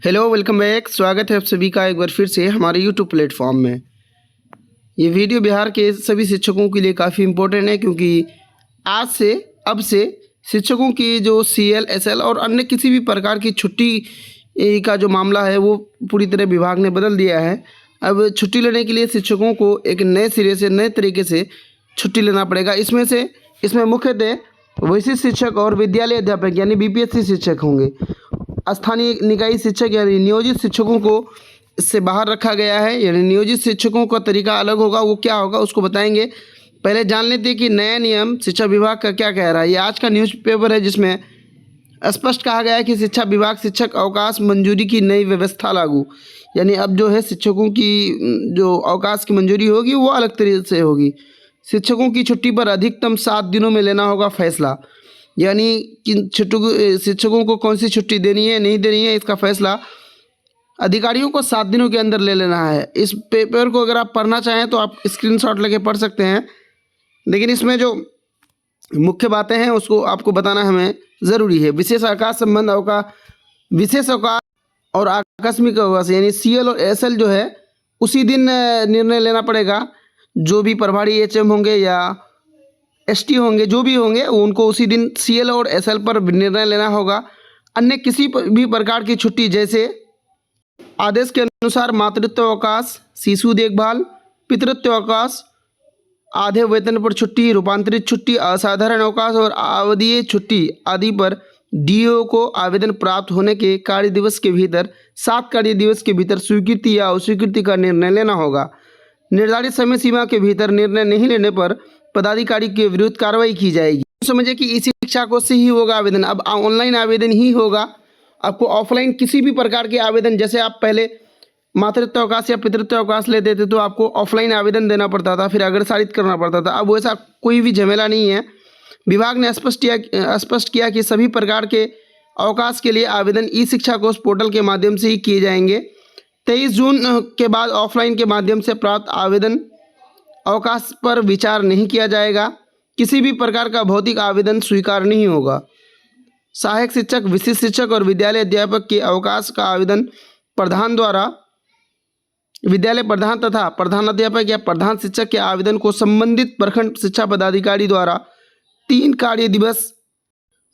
Hello, welcome back. स्वागत है आप सभी का एक बार फिर से हमारे यूट्यूब प्लेटफॉर्म में। ये वीडियो बिहार के सभी शिक्षकों के लिए काफ़ी इम्पोर्टेंट है, क्योंकि आज से अब से शिक्षकों की जो सीएल, एसएल और अन्य किसी भी प्रकार की छुट्टी का जो मामला है वो पूरी तरह विभाग ने बदल दिया है। अब छुट्टी लेने के लिए शिक्षकों को एक नए सिरे से, नए तरीके से छुट्टी लेना पड़ेगा। इसमें मुख्यतः विशिष्ट शिक्षक और विद्यालय अध्यापक यानी बीपीएससी शिक्षक होंगे। स्थानीय निकाय शिक्षक यानी नियोजित शिक्षकों को इससे बाहर रखा गया है। यानी नियोजित शिक्षकों का तरीका अलग होगा। वो क्या होगा उसको बताएंगे। पहले जान लेते हैं कि नया नियम शिक्षा विभाग का क्या कह रहा है। ये आज का न्यूज़पेपर है, जिसमें स्पष्ट कहा गया है कि शिक्षा विभाग शिक्षक अवकाश मंजूरी की नई व्यवस्था लागू। यानी अब जो है शिक्षकों की जो अवकाश की मंजूरी होगी वो अलग तरीके से होगी। शिक्षकों की छुट्टी पर अधिकतम 7 दिनों में लेना होगा फैसला। यानी कि शिक्षकों को कौन सी छुट्टी देनी है, नहीं देनी है, इसका फैसला अधिकारियों को 7 दिनों के अंदर ले लेना है। इस पेपर को अगर आप पढ़ना चाहें तो आप स्क्रीनशॉट लेके पढ़ सकते हैं, लेकिन इसमें जो मुख्य बातें हैं उसको आपको बताना हमें ज़रूरी है। विशेष अवकाश संबंध अवकाश, विशेष अवकाश और आकस्मिक अवकाश यानी सीएल और एसएल जो है उसी दिन निर्णय लेना पड़ेगा। जो भी प्रभारी एचएम होंगे या एसटी होंगे, जो भी होंगे, उनको उसी दिन सीएल और एसएल पर निर्णय लेना होगा। अन्य किसी भी प्रकार की छुट्टी, जैसे आदेश के अनुसार मातृत्व अवकाश, शिशु देखभाल, पितृत्व अवकाश, आधे वेतन पर छुट्टी, रूपांतरित छुट्टी, असाधारण अवकाश और अवधीय छुट्टी आदि पर डीओ को आवेदन प्राप्त होने के कार्य दिवस के भीतर 7 कार्य दिवस के भीतर स्वीकृति या अस्वीकृति का निर्णय लेना होगा। निर्धारित समय सीमा के भीतर निर्णय नहीं लेने पर पदाधिकारी के विरुद्ध कार्रवाई की जाएगी। समझिए कि ई शिक्षा कोष से ही होगा आवेदन। अब ऑनलाइन आवेदन ही होगा। आपको ऑफलाइन किसी भी प्रकार के आवेदन, जैसे आप पहले मातृत्व अवकाश या पितृत्व अवकाश लेते थे तो आपको ऑफलाइन आवेदन देना पड़ता था, फिर अग्रसारित करना पड़ता था। अब वैसा कोई भी झमेला नहीं है। विभाग ने स्पष्ट किया कि सभी प्रकार के अवकाश के लिए आवेदन ई शिक्षा कोष पोर्टल के माध्यम से ही किए जाएंगे। 23 जून के बाद ऑफलाइन के माध्यम से प्राप्त आवेदन अवकाश पर विचार नहीं किया जाएगा। किसी भी प्रकार का भौतिक आवेदन स्वीकार नहीं होगा। सहायक शिक्षक, विशिष्ट शिक्षक और विद्यालय अध्यापक के अवकाश का आवेदन प्रधान द्वारा विद्यालय प्रधान तथा प्रधानाध्यापक या प्रधान शिक्षक के आवेदन को संबंधित प्रखंड शिक्षा पदाधिकारी द्वारा 3 कार्य दिवस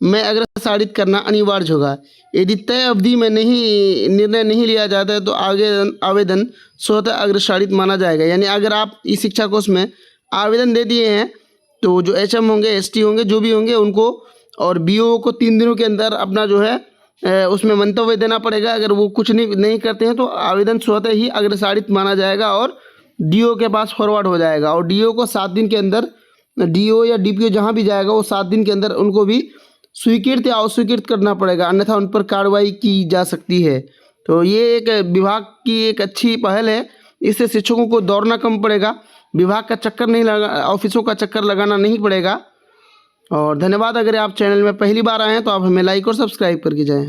में अग्रसारित करना अनिवार्य होगा। यदि तय अवधि में निर्णय नहीं लिया जाता है तो आवेदन स्वतः अग्रसारित माना जाएगा। यानी अगर आप इस शिक्षा कोष में आवेदन दे दिए हैं तो जो एचएम होंगे, एसटी होंगे, जो भी होंगे, उनको और बीओ को 3 दिनों के अंदर अपना जो है उसमें मंतव्य देना पड़ेगा। अगर वो कुछ नहीं करते हैं तो आवेदन स्वतः ही अग्रसारित माना जाएगा और डीओ के पास फॉरवर्ड हो जाएगा। और डीओ को 7 दिन के अंदर, डीओ या डीपीओ जहाँ भी जाएगा वो 7 दिन के अंदर उनको भी स्वीकृत या अस्वीकृत करना पड़ेगा, अन्यथा उन पर कार्रवाई की जा सकती है। तो ये एक विभाग की एक अच्छी पहल है। इससे शिक्षकों को दौड़ना कम पड़ेगा, विभाग का चक्कर नहीं लगा, ऑफिसों का चक्कर लगाना नहीं पड़ेगा। और धन्यवाद। अगर आप चैनल में पहली बार आए हैं तो आप हमें लाइक और सब्सक्राइब करके जाएं।